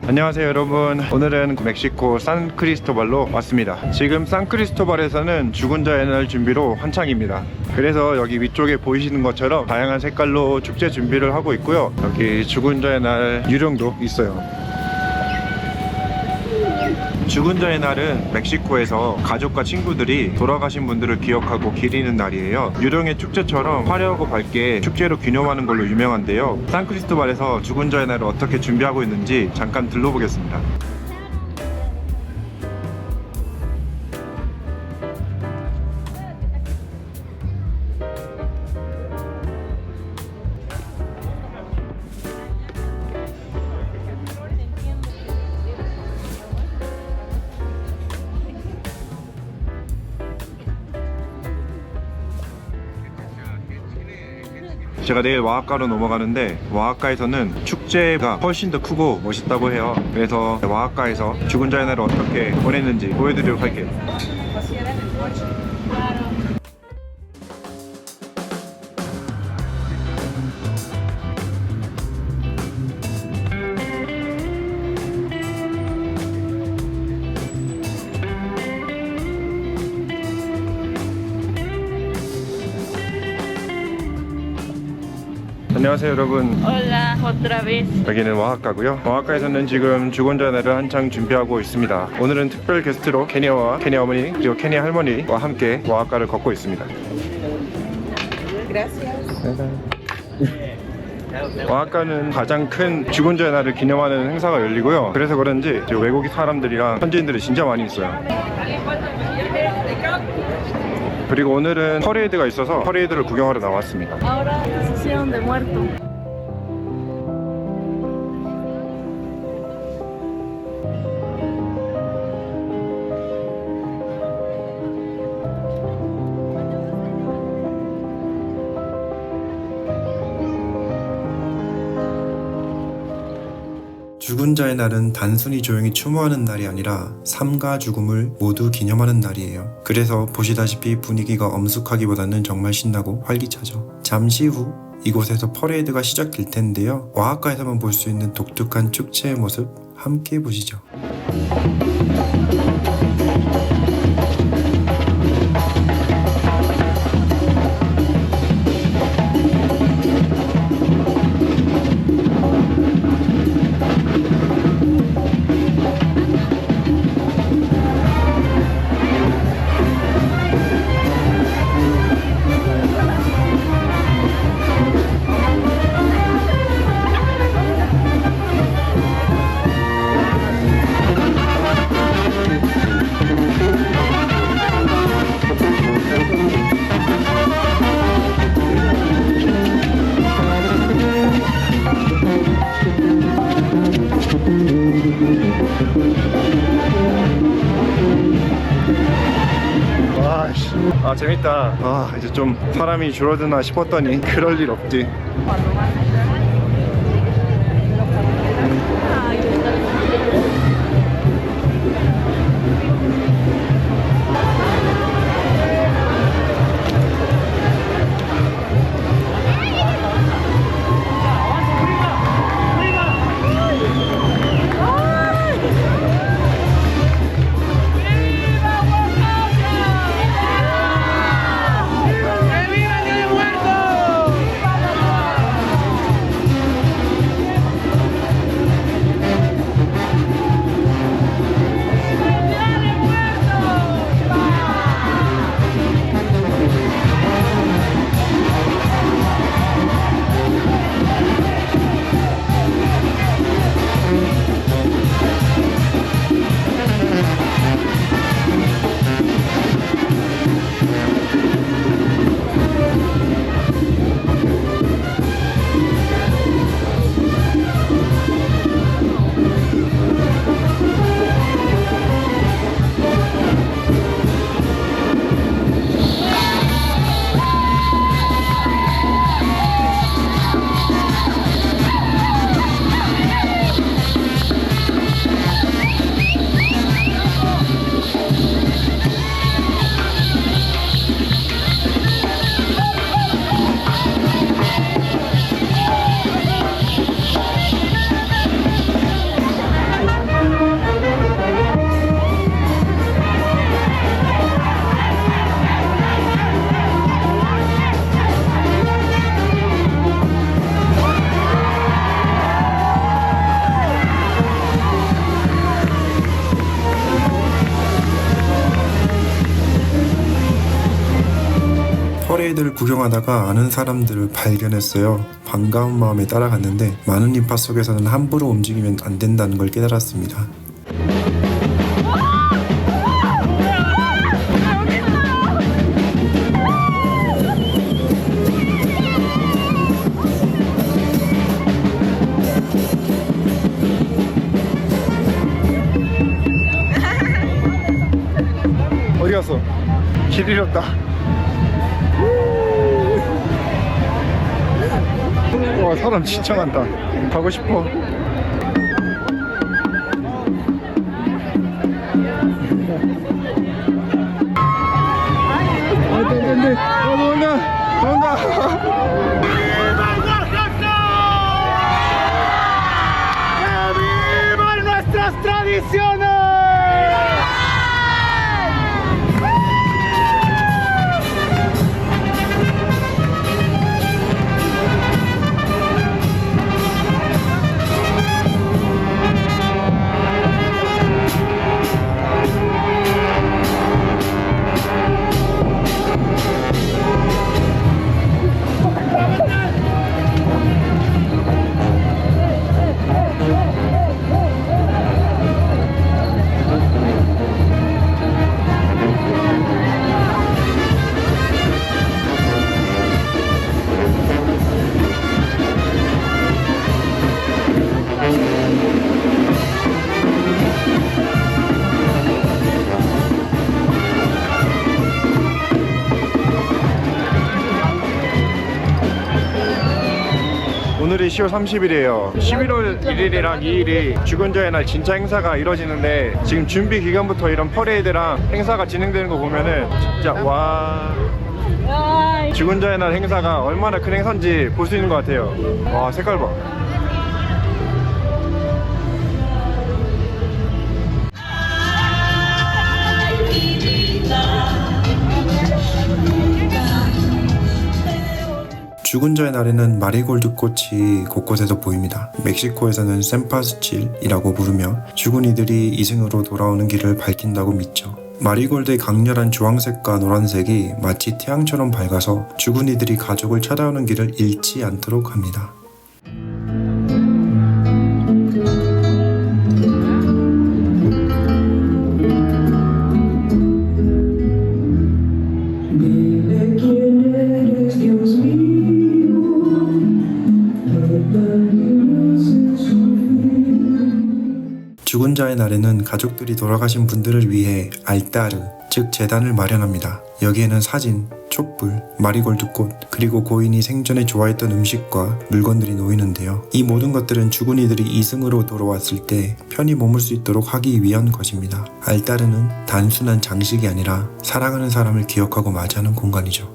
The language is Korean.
안녕하세요 여러분, 오늘은 멕시코 산크리스토발로 왔습니다. 지금 산크리스토발에서는 죽은 자의 날 준비로 한창입니다. 그래서 여기 위쪽에 보이시는 것처럼 다양한 색깔로 축제 준비를 하고 있고요. 여기 죽은 자의 날 유령도 있어요. 죽은 자의 날은 멕시코에서 가족과 친구들이 돌아가신 분들을 기억하고 기리는 날이에요. 유령의 축제처럼 화려하고 밝게 축제로 기념하는 걸로 유명한데요. 산크리스토발에서 죽은 자의 날을 어떻게 준비하고 있는지 잠깐 들러보겠습니다. 제가 내일 와하카로 넘어가는데 와하카에서는 축제가 훨씬 더 크고 멋있다고 해요. 그래서 와하카에서 죽은 자의 날을 어떻게 보냈는지 보여드리도록 할게요. 안녕하세요 여러분. Hola, otra vez. 여기는 와하카고요. 와하카에서는 지금 죽은 자의 날을 한창 준비하고 있습니다. 오늘은 특별 게스트로 케니아와 케니아 어머니 그리고 케니아 할머니와 함께 와하카를 걷고 있습니다. 와하카는 가장 큰 죽은 자의 날을 기념하는 행사가 열리고요. 그래서 그런지 외국 사람들이랑 현지인들이 진짜 많이 있어요. 그리고 오늘은 퍼레이드가 있어서 퍼레이드를 구경하러 나왔습니다. Ahora, sesión de muerto. 죽은 자의 날은 단순히 조용히 추모하는 날이 아니라 삶과 죽음을 모두 기념하는 날이에요. 그래서 보시다시피 분위기가 엄숙하기보다는 정말 신나고 활기차죠. 잠시 후 이곳에서 퍼레이드가 시작될 텐데요. 와하카에서만 볼 수 있는 독특한 축제의 모습 함께 보시죠. 아 재밌다. 아 이제 좀 사람이 줄어드나 싶었더니 그럴 일 없지. 퍼레이드를 구경하다가 아는 사람들을 발견했어요. 반가운 마음에 따라갔는데 많은 인파 속에서는 함부로 움직이면 안 된다는 걸 깨달았습니다. 어디 갔어? 길 잃었다. 와, 사람 진짜 많다. 가고 싶어. 안돼. 도망가. ¡Vivan nuestras tradiciones! 오늘이 10월 30일이에요. 11월 1일이랑 2일이 죽은 자의 날 진짜 행사가 이뤄지는데 지금 준비 기간부터 이런 퍼레이드랑 행사가 진행되는 거 보면은 진짜 와, 죽은 자의 날 행사가 얼마나 큰 행사인지 볼 수 있는 것 같아요. 와, 색깔 봐. 죽은 자의 날에는 마리골드 꽃이 곳곳에서 보입니다. 멕시코에서는 샘파스칠이라고 부르며 죽은 이들이 이승으로 돌아오는 길을 밝힌다고 믿죠. 마리골드의 강렬한 주황색과 노란색이 마치 태양처럼 밝아서 죽은 이들이 가족을 찾아오는 길을 잃지 않도록 합니다. 죽은 자의 날에는 가족들이 돌아가신 분들을 위해 알타르, 즉 제단을 마련합니다. 여기에는 사진, 촛불, 마리골드 꽃, 그리고 고인이 생전에 좋아했던 음식과 물건들이 놓이는데요. 이 모든 것들은 죽은 이들이 이승으로 돌아왔을 때 편히 머물 수 있도록 하기 위한 것입니다. 알타르는 단순한 장식이 아니라 사랑하는 사람을 기억하고 맞이하는 공간이죠.